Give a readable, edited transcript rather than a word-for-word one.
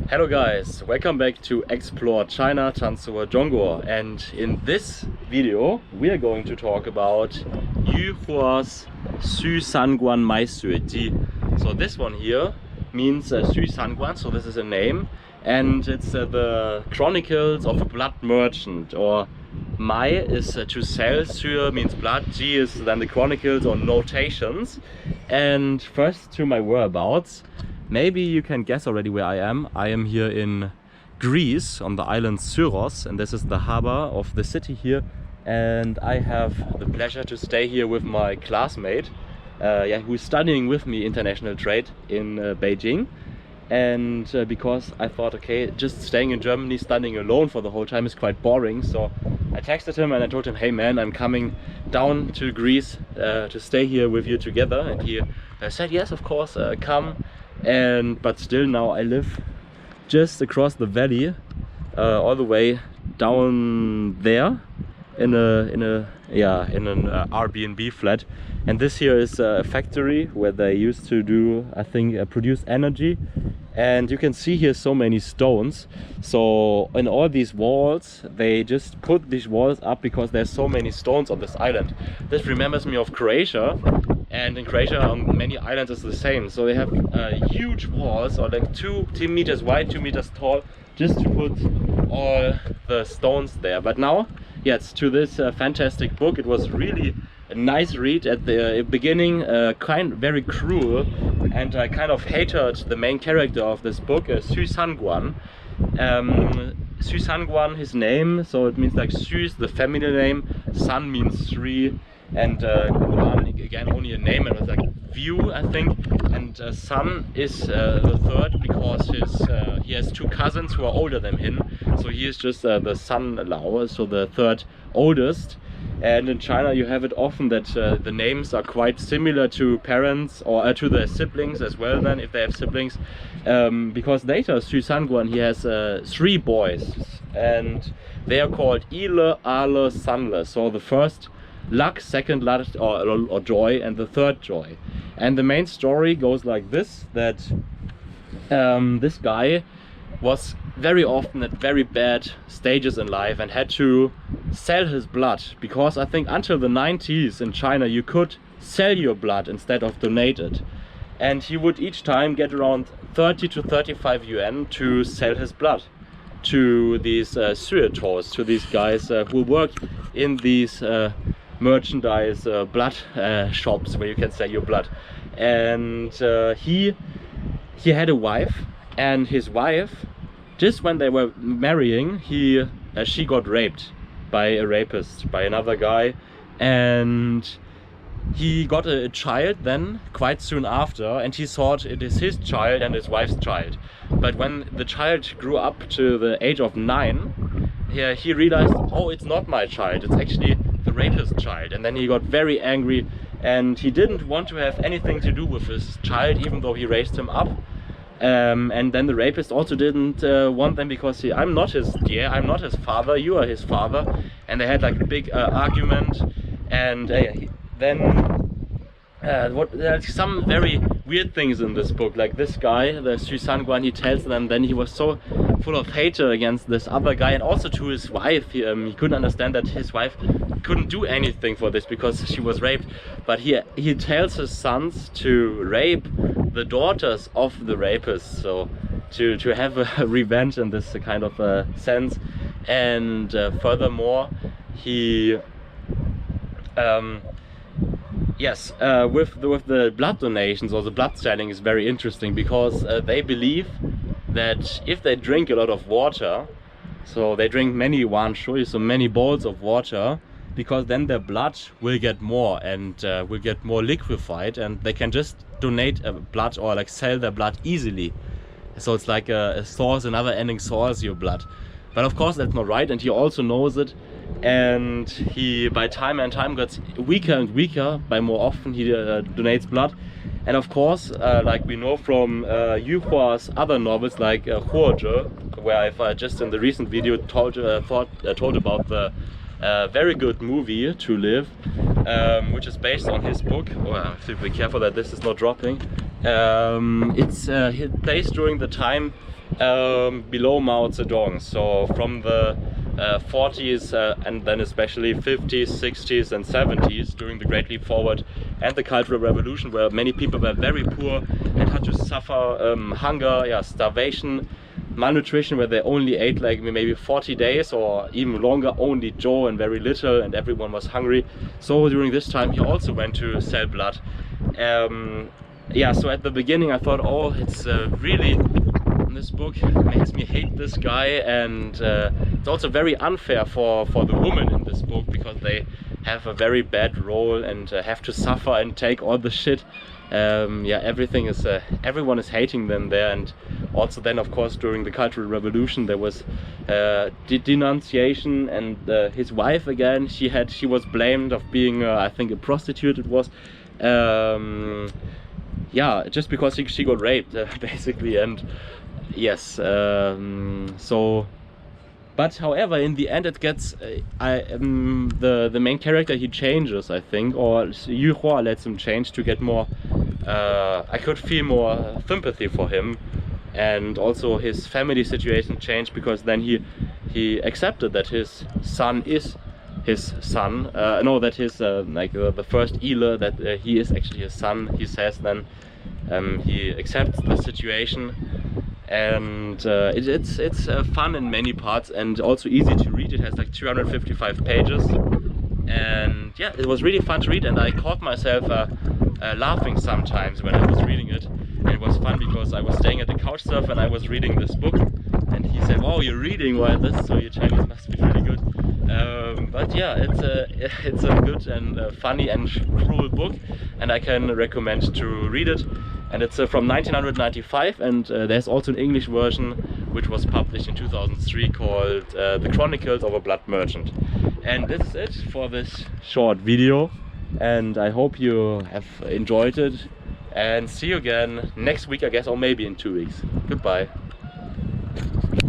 Hello guys, welcome back to Explore China, Tanzhou Zhongguo, and in this video we are going to talk about Yuhua's许三观卖血记. So this one here means许三观, so this is a name, and it's the Chronicles of a blood merchant, or Mai is to sell, Xue means blood, Ji is then the Chronicles or notations. And first to my whereabouts. Maybe you can guess already where I am. I am here in Greece on the island Syros, and this is the harbor of the city here. And I have the pleasure to stay here with my classmate, who's studying with me international trade in Beijing. And because I thought, okay, just staying in Germany, studying alone for the whole time is quite boring. So I texted him and I told him, hey man, I'm coming down to Greece to stay here with you together. And he said, yes, of course, come. But still now I live just across the valley, all the way down there in an Airbnb flat. And this here is a factory where they used to do, I think, produce energy. And you can see here so many stones. So in all these walls, they just put these walls up because there's so many stones on this island. This remembers me of Croatia. And in Croatia on many islands it's the same. So they have huge walls, or like 2 meters wide, 2 meters tall, just to put all the stones there. But now, yes, to this fantastic book. It was really a nice read at the beginning, very cruel, and I kind of hated the main character of this book, Xu Sanguan. Xu Sanguan, his name, so it means like Xu is the feminine name, San means 3, and Guan, again, only a name, and it was like view, I think. And San is the third because he has 2 cousins who are older than him, so he is just the son Lao, so the third oldest. And in China you have it often that the names are quite similar to parents, or to their siblings as well, then if they have siblings, because later Xu Sanguan, he has 3 boys, and they are called Ile, Ale, Sanle. So the first luck, second luck or joy, and the third joy. And the main story goes like this, that this guy was very often at very bad stages in life and had to sell his blood, because I think until the 90s in China you could sell your blood instead of donate it. And he would each time get around 30 to 35 yuan to sell his blood to these suetors, to these guys who work in these merchandise blood shops where you can sell your blood. And he had a wife, and his wife, just when they were marrying, she got raped by a rapist, by another guy, and he got a child then quite soon after, and he thought it is his child and his wife's child. But when the child grew up to the age of 9, he realized, oh, it's not my child, it's actually the rapist's child. And then he got very angry, and he didn't want to have anything to do with his child, even though he raised him up. And then the rapist also didn't want them, because I'm not his father, you are his father. And they had like a big argument, and there's some very weird things in this book, like this guy, the Xu Sanguan, he tells them, then he was so full of hate against this other guy, and also to his wife. He couldn't understand that his wife couldn't do anything for this because she was raped, but he tells his sons to rape the daughters of the rapists, so to have a revenge in this kind of sense. And furthermore, he with the blood donations, or the blood selling, is very interesting, because they believe that if they drink a lot of water, so they drink many wan shui, so many bowls of water, because then their blood will get more and will get more liquefied, and they can just donate blood or like sell their blood easily. So it's like a source, a never-ending source, your blood. But of course that's not right, and he also knows it, and he by time and time gets weaker and weaker. By more often he donates blood. And of course, like we know from Yuhua's other novels, like Huozhe, where I've just in the recent video told about the very good movie To Live, which is based on his book. Oh, I have to be careful that this is not dropping. It plays during the time below Mao Zedong, so from the 40s and then especially 50s, 60s and 70s during the Great Leap Forward and the Cultural Revolution, where many people were very poor and had to suffer hunger, starvation, malnutrition, where they only ate like maybe 40 days or even longer, only dough and very little, and everyone was hungry. So during this time he also went to sell blood. So at the beginning I thought, oh, it's really, this book makes me hate this guy, and it's also very unfair for the women in this book, because they have a very bad role and have to suffer and take all the shit. Everything is everyone is hating them there. And also then of course during the Cultural Revolution there was denunciation, and his wife again, she was blamed of being I think a prostitute it was, just because she got raped basically. And yes, but however in the end it gets the main character, he changes, I think, or Yu Hua lets him change to get more I could feel more sympathy for him, and also his family situation changed, because then he accepted that his son is his son, that his the first Ile, that he is actually his son, he says. Then he accepts the situation, and it's fun in many parts and also easy to read. It has like 255 pages, and yeah, it was really fun to read, and I caught myself laughing sometimes when I was reading it. And it was fun because I was staying at the couch surf and I was reading this book, and he said, "Oh, you're reading? Well, so your Chinese must be really good." But yeah, it's a good and funny and cruel book, and I can recommend to read it. And it's from 1995, and there's also an English version which was published in 2003 called The Chronicles of a Blood Merchant. And this is it for this short video, and I hope you have enjoyed it, and see you again next week, I guess, or maybe in 2 weeks. Goodbye.